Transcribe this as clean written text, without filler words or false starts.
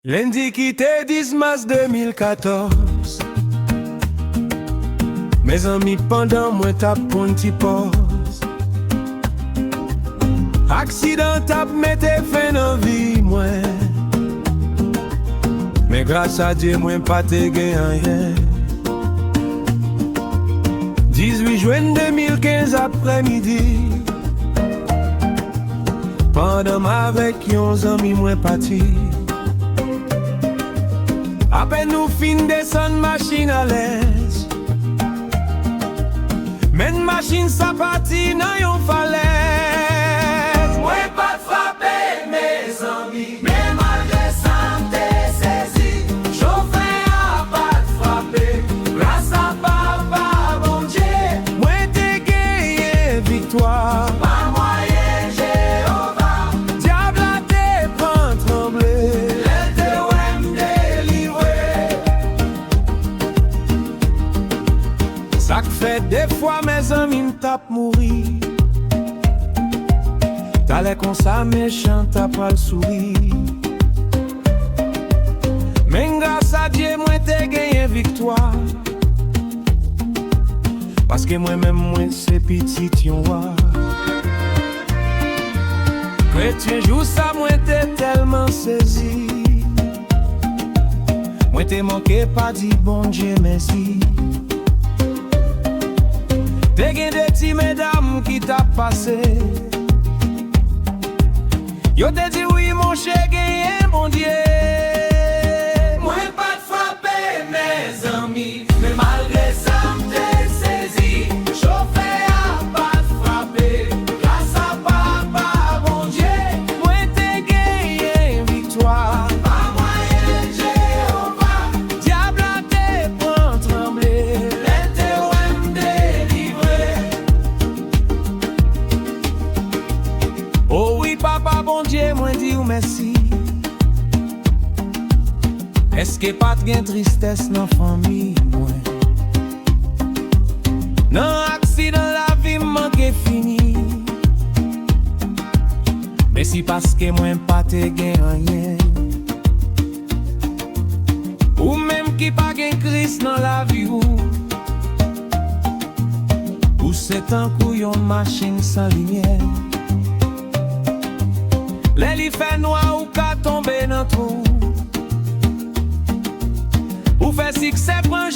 Lundi quitté 10 mars 2014. Mes amis pendant moi tap pour un petit pause. Accident tap mette fin dans vie moi. Mais grâce à Dieu moi pas te gagné rien. 18 juin 2015 après-midi. Pendant avec yon amis moi parti. À peine nous fin descendre machine à l'aise. Mais machine ça partit dans yon falaise. Moi pas de frapper mes amis, mais malgré ça m'te saisi. Chauffeur a pas de frapper, grâce à papa bon Dieu. Moi t'ai gagné victoire. Pas moyen Jéhovah, Diable a te prend trembler. elle te ouais m'délivrer. Ça que fait des fois mes amis m'tap mourir. T'allais comme ça méchant t'as pas le sourire. Mais grâce à Dieu moi t'ai gagné victoire. Parce que moi-même moi c'est petit yon roi. Chrétien joue ça moi t'ai tellement saisi. Moi t'ai manqué pas dit bon Dieu merci. T'es gen de ti mesdames qui t'a passé. Yo te dit oui mon cher gagné mon Dieu. Moi pas de frapper mes amis, mais malgré ça m'te saisi. Chauffeur a pas de frapper, grâce à papa bon Dieu. Moi t'ai gagné victoire. Pas moyen Jéhovah, Diable a te prend trembler. elle te ouais m'délivrer. Oh oui papa bon Dieu moi dis ou merci. Est-ce que pas de gain tristesse dans famille moi? Non accident la vie manque fini. Mais si parce que moi pas te gain rien. Ou même qui pas gain Christ dans la vie ou c'est un couillon machine sans lumière. Les lits fait noir ou qu'à tomber dans trou. Ou fait succès prend